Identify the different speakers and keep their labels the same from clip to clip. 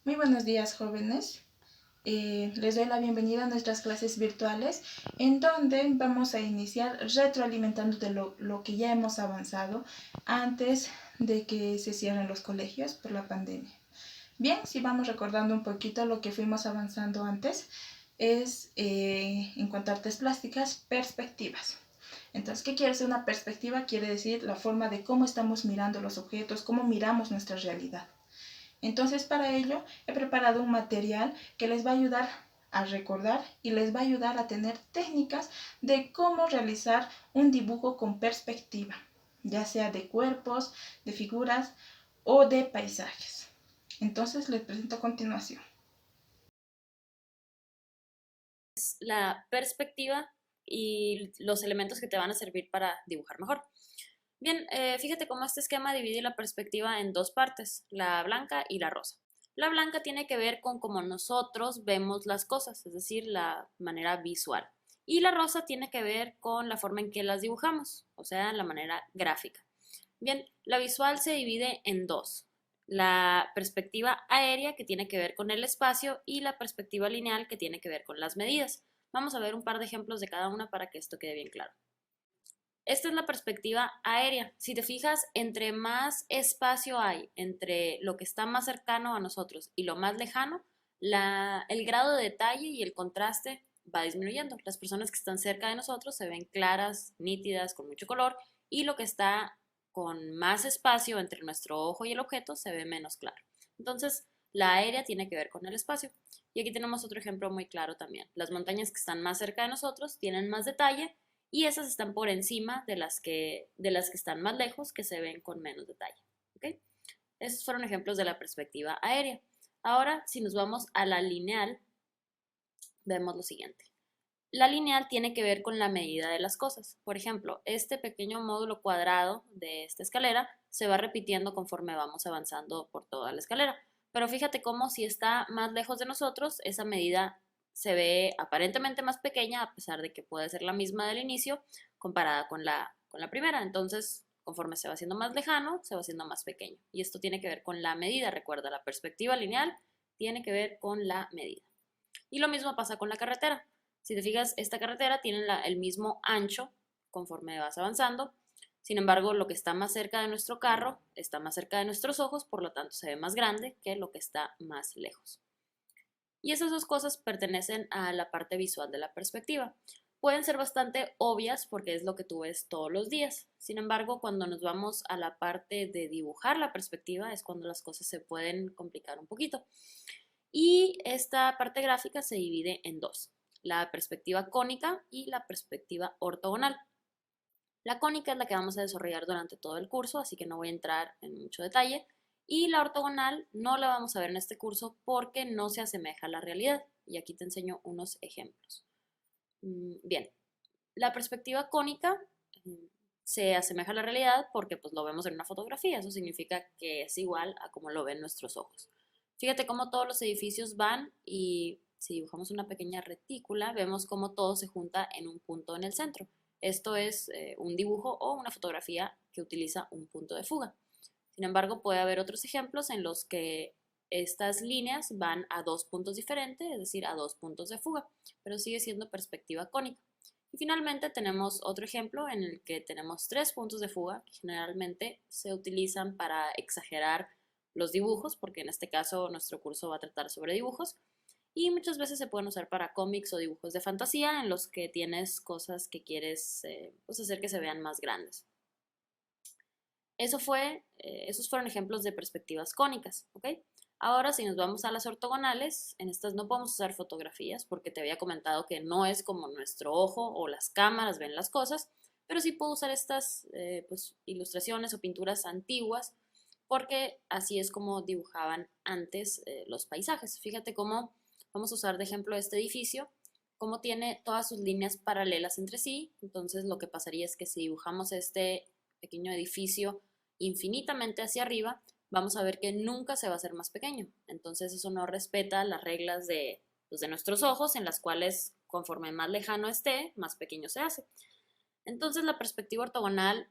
Speaker 1: Muy buenos días, jóvenes. Les doy la bienvenida a nuestras clases virtuales, en donde vamos a iniciar retroalimentando de lo que ya hemos avanzado antes de que se cierren los colegios por la pandemia. Bien, si vamos recordando un poquito lo que fuimos avanzando antes, es en cuanto a artes plásticas, perspectivas. Entonces, ¿qué quiere decir una perspectiva? Quiere decir la forma de cómo estamos mirando los objetos, cómo miramos nuestra realidad. Entonces, para ello he preparado un material que les va a ayudar a recordar y les va a ayudar a tener técnicas de cómo realizar un dibujo con perspectiva, ya sea de cuerpos, de figuras o de paisajes. Entonces, les presento a continuación.
Speaker 2: La perspectiva y los elementos que te van a servir para dibujar mejor. Bien, fíjate cómo este esquema divide la perspectiva en dos partes, la blanca y la rosa. La blanca tiene que ver con cómo nosotros vemos las cosas, es decir, la manera visual. Y la rosa tiene que ver con la forma en que las dibujamos, o sea, la manera gráfica. Bien, la visual se divide en dos. La perspectiva aérea, que tiene que ver con el espacio, y la perspectiva lineal, que tiene que ver con las medidas. Vamos a ver un par de ejemplos de cada una para que esto quede bien claro. Esta es la perspectiva aérea. Si te fijas, entre más espacio hay entre lo que está más cercano a nosotros y lo más lejano, el grado de detalle y el contraste va disminuyendo. Las personas que están cerca de nosotros se ven claras, nítidas, con mucho color, y lo que está con más espacio entre nuestro ojo y el objeto se ve menos claro. Entonces, la aérea tiene que ver con el espacio. Y aquí tenemos otro ejemplo muy claro también. Las montañas que están más cerca de nosotros tienen más detalle y esas están por encima de las que están más lejos, que se ven con menos detalle. ¿Okay? Esos fueron ejemplos de la perspectiva aérea. Ahora, si nos vamos a la lineal, vemos lo siguiente. La lineal tiene que ver con la medida de las cosas. Por ejemplo, este pequeño módulo cuadrado de esta escalera se va repitiendo conforme vamos avanzando por toda la escalera. Pero fíjate cómo si está más lejos de nosotros, esa medida se ve aparentemente más pequeña, a pesar de que puede ser la misma del inicio, comparada con la primera. Entonces, conforme se va haciendo más lejano, se va haciendo más pequeño. Y esto tiene que ver con la medida. Recuerda, la perspectiva lineal tiene que ver con la medida. Y lo mismo pasa con la carretera. Si te fijas, esta carretera tiene el mismo ancho conforme vas avanzando. Sin embargo, lo que está más cerca de nuestro carro está más cerca de nuestros ojos, por lo tanto se ve más grande que lo que está más lejos. Y esas dos cosas pertenecen a la parte visual de la perspectiva. Pueden ser bastante obvias porque es lo que tú ves todos los días. Sin embargo, cuando nos vamos a la parte de dibujar la perspectiva es cuando las cosas se pueden complicar un poquito. Y esta parte gráfica se divide en dos, la perspectiva cónica y la perspectiva ortogonal. La cónica es la que vamos a desarrollar durante todo el curso, así que no voy a entrar en mucho detalle. Y la ortogonal no la vamos a ver en este curso porque no se asemeja a la realidad. Y aquí te enseño unos ejemplos. Bien, la perspectiva cónica se asemeja a la realidad porque pues lo vemos en una fotografía. Eso significa que es igual a como lo ven nuestros ojos. Fíjate cómo todos los edificios van y si dibujamos una pequeña retícula, vemos cómo todo se junta en un punto en el centro. Esto es un dibujo o una fotografía que utiliza un punto de fuga. Sin embargo, puede haber otros ejemplos en los que estas líneas van a dos puntos diferentes, es decir, a dos puntos de fuga, pero sigue siendo perspectiva cónica. Y finalmente tenemos otro ejemplo en el que tenemos tres puntos de fuga que generalmente se utilizan para exagerar los dibujos, porque en este caso nuestro curso va a tratar sobre dibujos, y muchas veces se pueden usar para cómics o dibujos de fantasía en los que tienes cosas que quieres pues hacer que se vean más grandes. Esos fueron ejemplos de perspectivas cónicas, ¿ok? Ahora, si nos vamos a las ortogonales, en estas no podemos usar fotografías porque te había comentado que no es como nuestro ojo o las cámaras ven las cosas, pero sí puedo usar estas pues, ilustraciones o pinturas antiguas porque así es como dibujaban antes los paisajes. Fíjate cómo vamos a usar de ejemplo este edificio, cómo tiene todas sus líneas paralelas entre sí. Entonces lo que pasaría es que si dibujamos este pequeño edificio infinitamente hacia arriba, vamos a ver que nunca se va a hacer más pequeño. Entonces eso no respeta las reglas pues, de nuestros ojos, en las cuales conforme más lejano esté, más pequeño se hace. Entonces la perspectiva ortogonal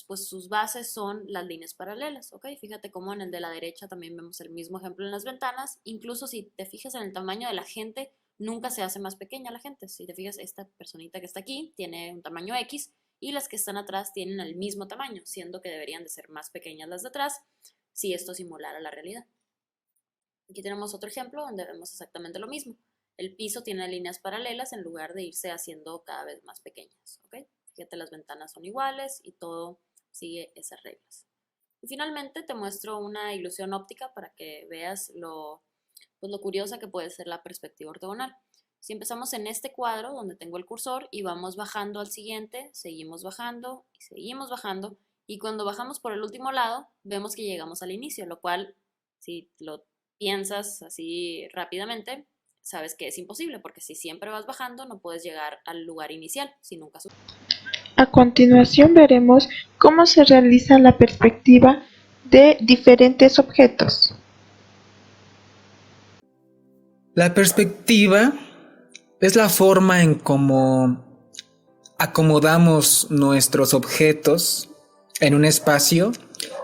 Speaker 2: pues sus bases son las líneas paralelas, ¿ok? Fíjate cómo en el de la derecha también vemos el mismo ejemplo en las ventanas. Incluso si te fijas en el tamaño de la gente, nunca se hace más pequeña la gente. Si te fijas, esta personita que está aquí tiene un tamaño X y las que están atrás tienen el mismo tamaño, siendo que deberían de ser más pequeñas las de atrás si esto simulara la realidad. Aquí tenemos otro ejemplo donde vemos exactamente lo mismo. El piso tiene líneas paralelas en lugar de irse haciendo cada vez más pequeñas, ¿ok? Fíjate, las ventanas son iguales y todo sigue esas reglas. Y finalmente te muestro una ilusión óptica para que veas pues lo curiosa que puede ser la perspectiva ortogonal. Si empezamos en este cuadro donde tengo el cursor y vamos bajando al siguiente, seguimos bajando y seguimos bajando, y cuando bajamos por el último lado, vemos que llegamos al inicio, lo cual, si lo piensas así rápidamente, sabes que es imposible, porque si siempre vas bajando, no puedes llegar al lugar inicial, si nunca subes.
Speaker 1: A continuación veremos cómo se realiza la perspectiva de diferentes objetos.
Speaker 3: La perspectiva es la forma en cómo acomodamos nuestros objetos en un espacio,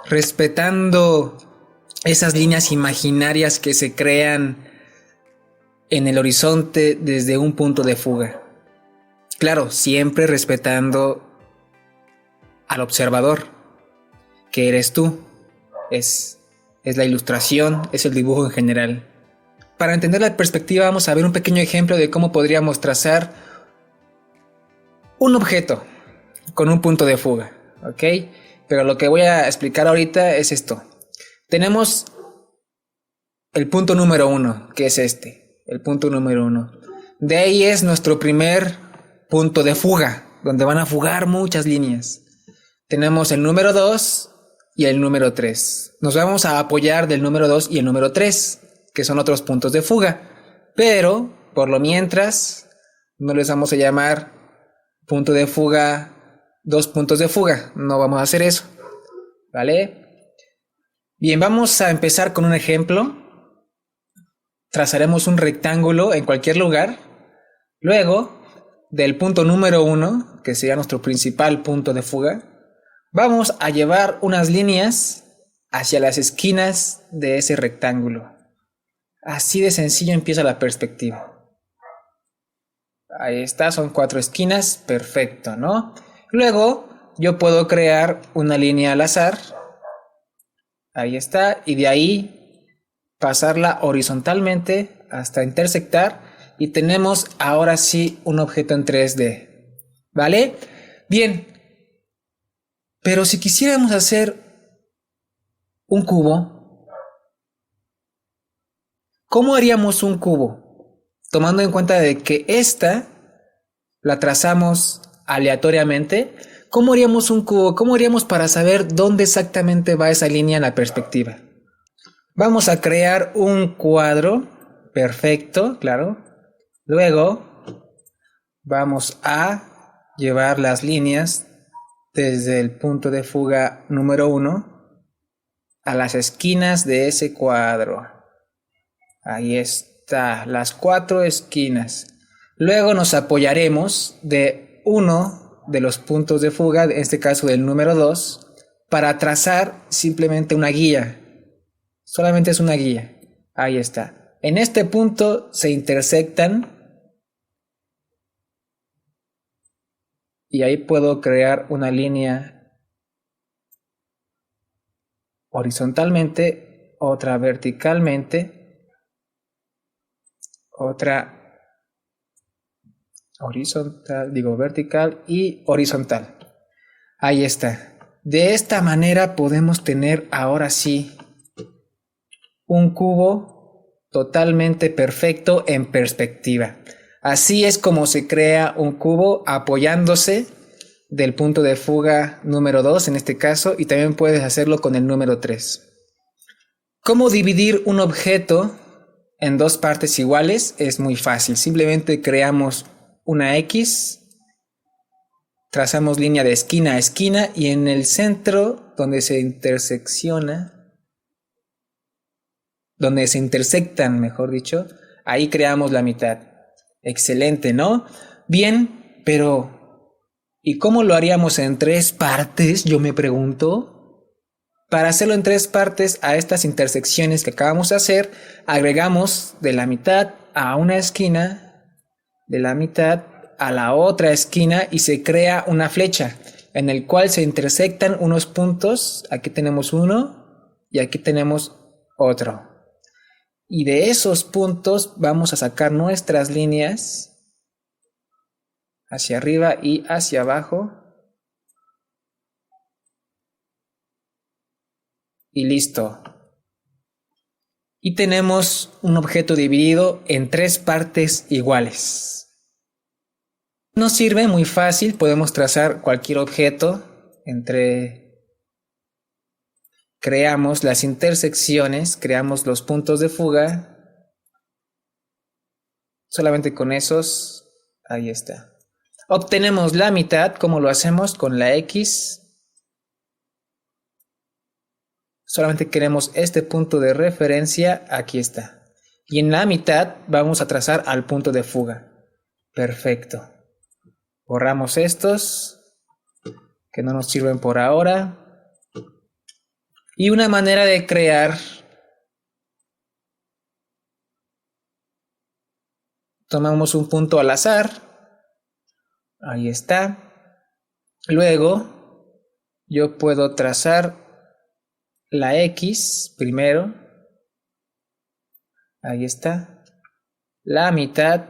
Speaker 3: respetando esas líneas imaginarias que se crean en el horizonte desde un punto de fuga. Claro, siempre respetando al observador, que eres tú. Es la ilustración, es el dibujo en general. Para entender la perspectiva vamos a ver un pequeño ejemplo de cómo podríamos trazar un objeto con un punto de fuga, ¿ok? Pero lo que voy a explicar ahorita es esto. Tenemos el punto número 1, que es este, el punto número 1. De ahí es nuestro primer punto de fuga, donde van a fugar muchas líneas. Tenemos el número 2 y el número 3. Nos vamos a apoyar del número 2 y el número 3, que son otros puntos de fuga. Pero, por lo mientras, no les vamos a llamar punto de fuga, 2 puntos de fuga. No vamos a hacer eso, ¿vale? Bien, vamos a empezar con un ejemplo. Trazaremos un rectángulo en cualquier lugar. Luego, del punto número 1, que sería nuestro principal punto de fuga, vamos a llevar unas líneas hacia las esquinas de ese rectángulo. Así de sencillo empieza la perspectiva. Ahí está, son 4 esquinas, perfecto, ¿no? Luego yo puedo crear una línea al azar. Ahí está, y de ahí pasarla horizontalmente hasta intersectar y tenemos ahora sí un objeto en 3D, ¿vale? Bien, pero si quisiéramos hacer un cubo, ¿cómo haríamos un cubo? Tomando en cuenta de que esta la trazamos aleatoriamente, ¿cómo haríamos un cubo? ¿Cómo haríamos para saber dónde exactamente va esa línea en la perspectiva? Vamos a crear un cuadro perfecto, claro. Luego vamos a llevar las líneas desde el punto de fuga número 1 a las esquinas de ese cuadro. Ahí está, las 4 esquinas. Luego nos apoyaremos de uno de los puntos de fuga, en este caso del número 2, para trazar simplemente una guía. Solamente es una guía. Ahí está. En este punto se intersectan y ahí puedo crear una línea horizontalmente, otra verticalmente, otra vertical y horizontal. Ahí está. De esta manera podemos tener ahora sí un cubo totalmente perfecto en perspectiva. Así es como se crea un cubo apoyándose del punto de fuga número 2 en este caso, y también puedes hacerlo con el número 3. ¿Cómo dividir un objeto en 2 partes iguales? Es muy fácil. Simplemente creamos una X, trazamos línea de esquina a esquina y en el centro donde se intersectan, mejor dicho, ahí creamos la mitad. Excelente, ¿no? Bien, pero ¿Y cómo lo haríamos en 3 partes? Yo me pregunto. Para hacerlo en 3 partes, a estas intersecciones que acabamos de hacer, agregamos de la mitad a una esquina, de la mitad a la otra esquina y se crea una flecha en el cual se intersectan unos puntos. Aquí tenemos uno y aquí tenemos otro. Y de esos puntos vamos a sacar nuestras líneas hacia arriba y hacia abajo. Y listo. Y tenemos un objeto dividido en 3 partes iguales. Nos sirve muy fácil, podemos trazar cualquier objeto creamos las intersecciones, creamos los puntos de fuga. Solamente con esos, ahí está. Obtenemos la mitad, como lo hacemos con la X. Solamente queremos este punto de referencia, aquí está. Y en la mitad vamos a trazar al punto de fuga. Perfecto. Borramos estos, que no nos sirven por ahora. Y una manera de crear, tomamos un punto al azar, ahí está. Luego, yo puedo trazar la X primero, ahí está. La mitad,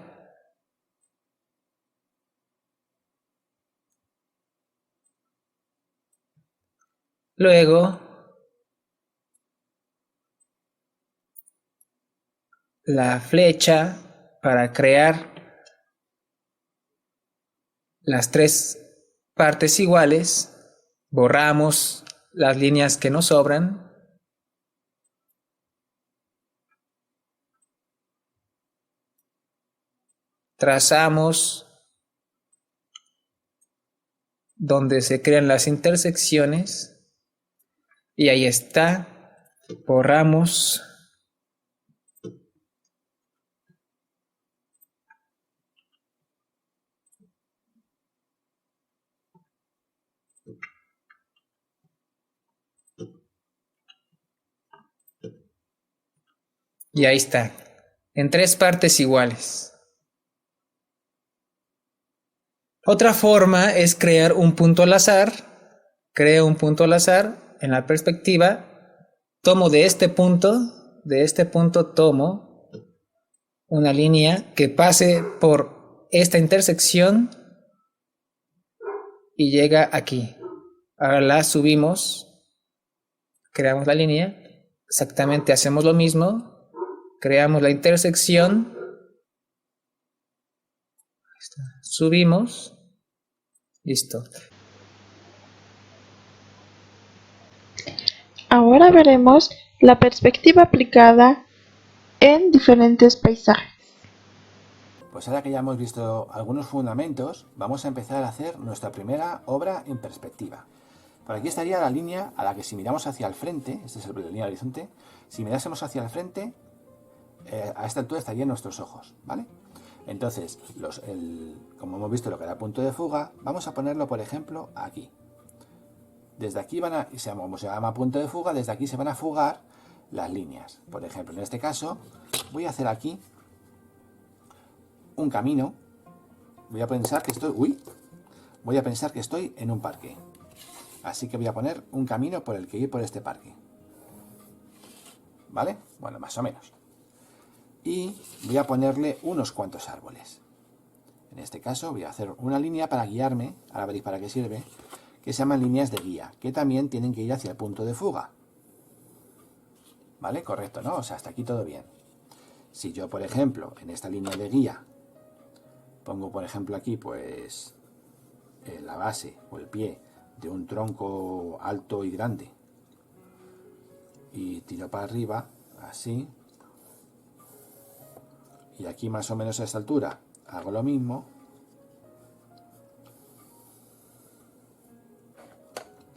Speaker 3: luego la flecha para crear las 3 partes iguales, borramos las líneas que nos sobran, trazamos donde se crean las intersecciones y ahí está, borramos. Y ahí está, en 3 partes iguales. Otra forma es crear un punto al azar. Creo un punto al azar en la perspectiva. Tomo de este punto tomo una línea que pase por esta intersección y llega aquí. Ahora la subimos, creamos la línea, exactamente hacemos lo mismo. Creamos la intersección, subimos, listo.
Speaker 4: Ahora veremos la perspectiva aplicada en diferentes paisajes.
Speaker 5: Pues ahora que ya hemos visto algunos fundamentos, vamos a empezar a hacer nuestra primera obra en perspectiva. Por aquí estaría la línea a la que si miramos hacia el frente, este es el línea del horizonte, si mirásemos hacia el frente, a esta altura estarían nuestros ojos, ¿vale? Entonces, como hemos visto lo que era punto de fuga, vamos a ponerlo, por ejemplo, aquí. Desde aquí como se llama punto de fuga, desde aquí se van a fugar las líneas. Por ejemplo, en este caso, voy a hacer aquí un camino. Voy a pensar que estoy en un parque. Así que voy a poner un camino por el que ir por este parque. ¿Vale? Bueno, más o menos. Y voy a ponerle unos cuantos árboles. En este caso voy a hacer una línea para guiarme, ahora veréis para qué sirve, que se llaman líneas de guía, que también tienen que ir hacia el punto de fuga. ¿Vale? Correcto, ¿no? O sea, hasta aquí todo bien. Si yo, por ejemplo, en esta línea de guía, pongo, por ejemplo, aquí, pues, la base o el pie de un tronco alto y grande, y tiro para arriba, así, y aquí más o menos a esta altura hago lo mismo,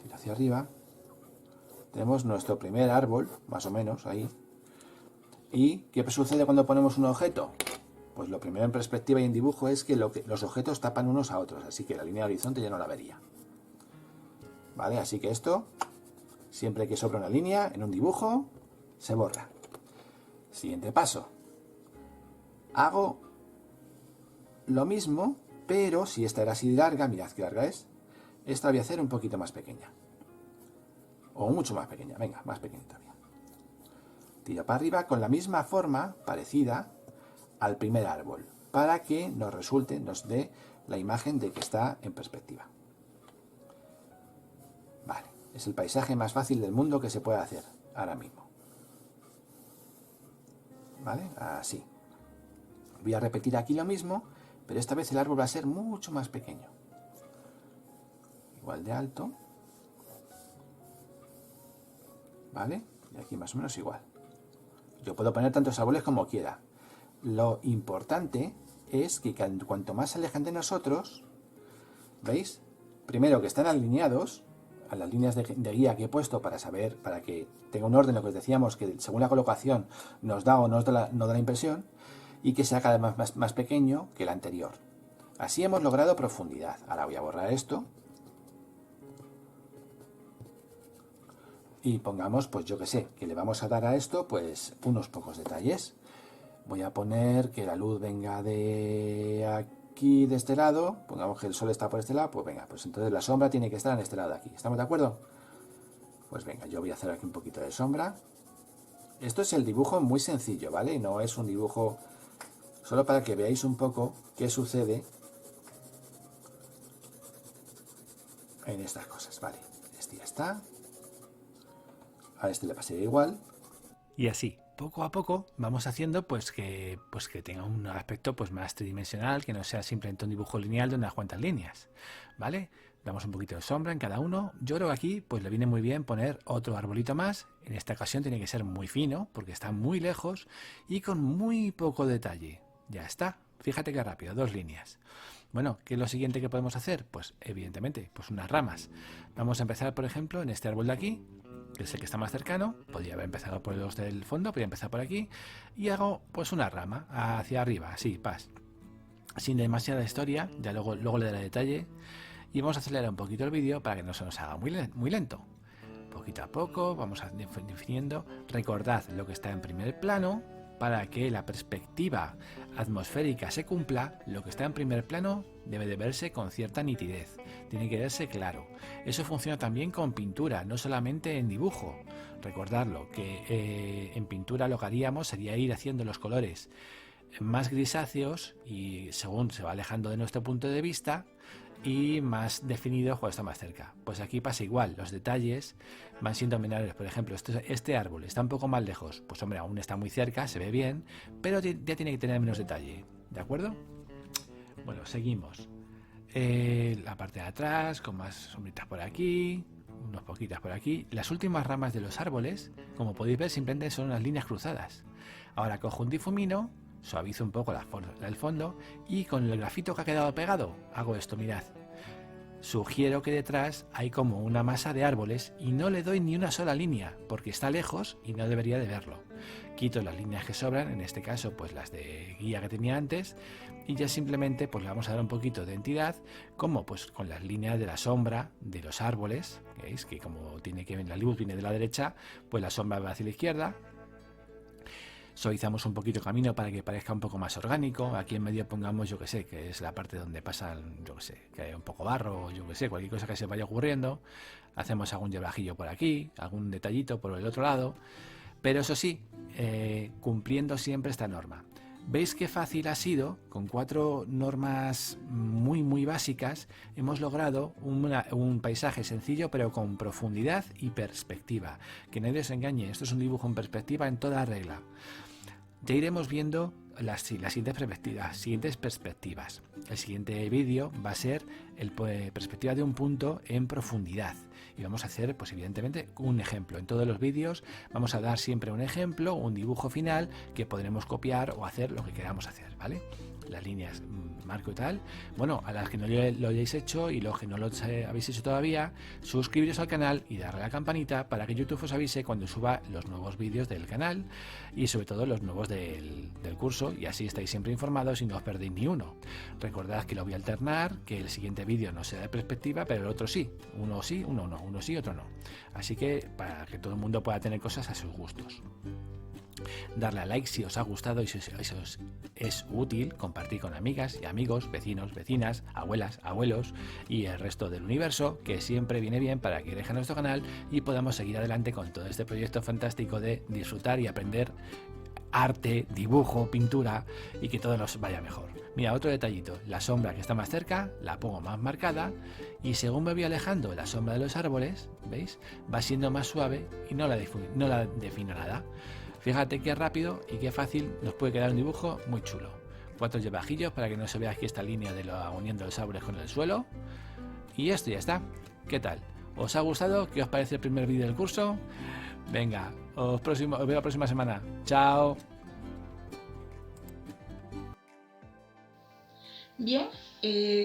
Speaker 5: tiro hacia arriba, tenemos nuestro primer árbol, más o menos, ahí. ¿Y qué sucede cuando ponemos un objeto? Pues lo primero en perspectiva y en dibujo es que los objetos tapan unos a otros, así que la línea de horizonte ya no la vería. ¿Vale? Así que esto, siempre que sobra una línea en un dibujo, se borra. Siguiente paso. Hago lo mismo, pero si esta era así larga, mirad qué larga es, esta la voy a hacer un poquito más pequeña. O mucho más pequeña, venga, más pequeña todavía. Tiro para arriba con la misma forma, parecida al primer árbol, para que nos dé la imagen de que está en perspectiva. Vale, es el paisaje más fácil del mundo que se puede hacer ahora mismo. ¿Vale? Así. Voy a repetir aquí lo mismo, pero esta vez el árbol va a ser mucho más pequeño. Igual de alto. ¿Vale? Y aquí más o menos igual. Yo puedo poner tantos árboles como quiera. Lo importante es que cuanto más se alejan de nosotros, ¿veis? Primero que están alineados a las líneas de guía que he puesto para saber, para que tenga un orden, lo que os decíamos, que según la colocación nos da o no da la impresión, y que sea cada vez más pequeño que el anterior. Así hemos logrado profundidad. Ahora voy a borrar esto. Y pongamos, pues yo que sé, que le vamos a dar a esto pues unos pocos detalles. Voy a poner que la luz venga de aquí, de este lado. Pongamos que el sol está por este lado, pues venga, pues entonces la sombra tiene que estar en este lado de aquí. ¿Estamos de acuerdo? Pues venga, yo voy a hacer aquí un poquito de sombra. Esto es el dibujo muy sencillo, ¿vale? No es un dibujo solo para que veáis un poco qué sucede en estas cosas, ¿vale? Este ya está. A este le pasaría igual.
Speaker 6: Y así, poco a poco, vamos haciendo pues que tenga un aspecto pues más tridimensional, que no sea simplemente un dibujo lineal de unas cuantas líneas, ¿vale? Damos un poquito de sombra en cada uno. Yo creo que aquí pues le viene muy bien poner otro arbolito más. En esta ocasión tiene que ser muy fino, porque está muy lejos y con muy poco detalle. Ya está. Fíjate qué rápido, 2 líneas. Bueno, ¿qué es lo siguiente que podemos hacer? Pues evidentemente, pues unas ramas. Vamos a empezar, por ejemplo, en este árbol de aquí, que es el que está más cercano. Podría haber empezado por los del fondo, podría empezar por aquí. Y hago pues una rama hacia arriba, así, sin demasiada historia, ya luego le daré detalle. Y vamos a acelerar un poquito el vídeo para que no se nos haga muy lento. Poquito a poco vamos definiendo. Recordad lo que está en primer plano. Para que la perspectiva atmosférica se cumpla, lo que está en primer plano debe de verse con cierta nitidez, tiene que verse claro. Eso funciona también con pintura, no solamente en dibujo. Recordadlo, que en pintura lo que haríamos sería ir haciendo los colores más grisáceos y según se va alejando de nuestro punto de vista, y más definido cuando está más cerca. Pues aquí pasa igual, los detalles van siendo menores. Por ejemplo, este árbol está un poco más lejos, pues hombre, aún está muy cerca, se ve bien, pero ya tiene que tener menos detalle, ¿de acuerdo? Bueno, seguimos. La parte de atrás, con más sombritas por aquí, unas poquitas por aquí. Las últimas ramas de los árboles, como podéis ver, simplemente son unas líneas cruzadas. Ahora cojo un difumino, suavizo un poco el fondo y con el grafito que ha quedado pegado hago esto, mirad. Sugiero que detrás hay como una masa de árboles y no le doy ni una sola línea porque está lejos y no debería de verlo. Quito las líneas que sobran, en este caso pues las de guía que tenía antes, y ya simplemente pues le vamos a dar un poquito de entidad, como pues con las líneas de la sombra de los árboles. ¿Veis? Que como tiene que ver la luz viene de la derecha, pues la sombra va hacia la izquierda. Suavizamos un poquito el camino para que parezca un poco más orgánico. Aquí en medio pongamos, yo que sé, que es la parte donde pasa, yo que sé, que hay un poco barro, yo que sé, cualquier cosa que se vaya ocurriendo. Hacemos algún llevajillo por aquí, algún detallito por el otro lado. Pero eso sí, cumpliendo siempre esta norma. ¿Veis qué fácil ha sido? Con 4 normas muy básicas hemos logrado un paisaje sencillo pero con profundidad y perspectiva. Que nadie os engañe, esto es un dibujo en perspectiva en toda regla. Ya iremos viendo las siguientes perspectivas. El siguiente vídeo va a ser perspectiva de un punto en profundidad. y vamos a hacer, pues evidentemente, un ejemplo. En todos los vídeos vamos a dar siempre un ejemplo, un dibujo final que podremos copiar o hacer lo que queramos hacer, ¿vale? Las líneas, marco y tal. Bueno, a las que no lo hayáis hecho y los que no lo habéis hecho todavía, suscribiros al canal y darle a la campanita para que YouTube os avise cuando suba los nuevos vídeos del canal y sobre todo los nuevos del curso, y así estáis siempre informados y no os perdéis ni uno. Recordad que lo voy a alternar, que el siguiente vídeo no será de perspectiva, pero el otro sí. Uno sí, uno no. Uno sí, otro no. Así que para que todo el mundo pueda tener cosas a sus gustos. Darle a like si os ha gustado y si os es útil, compartir con amigas y amigos, vecinos, vecinas, abuelas, abuelos y el resto del universo, que siempre viene bien para que dejen nuestro canal y podamos seguir adelante con todo este proyecto fantástico de disfrutar y aprender arte, dibujo, pintura y que todo nos vaya mejor. Mira, otro detallito, la sombra que está más cerca la pongo más marcada y según me voy alejando la sombra de los árboles, ¿veis? Va siendo más suave y no la defino nada. Fíjate qué rápido y qué fácil nos puede quedar un dibujo muy chulo. 4 llevajillos para que no se vea aquí esta línea de uniendo los árboles con el suelo. Y esto ya está. ¿Qué tal? ¿Os ha gustado? ¿Qué os parece el primer vídeo del curso? Venga, os veo la próxima semana. Chao.
Speaker 1: Bien,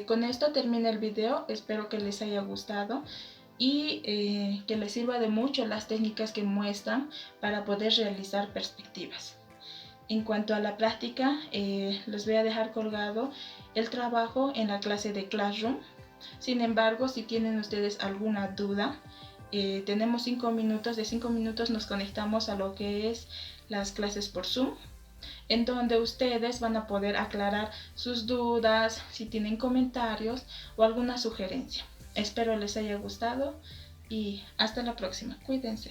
Speaker 1: con esto termina el video. Espero que les haya gustado y que les sirva de mucho las técnicas que muestran para poder realizar perspectivas. En cuanto a la práctica, les voy a dejar colgado el trabajo en la clase de Classroom. Sin embargo, si tienen ustedes alguna duda, tenemos 5 minutos. De 5 minutos nos conectamos a lo que es las clases por Zoom, en donde ustedes van a poder aclarar sus dudas, si tienen comentarios o alguna sugerencia. Espero les haya gustado y hasta la próxima. Cuídense.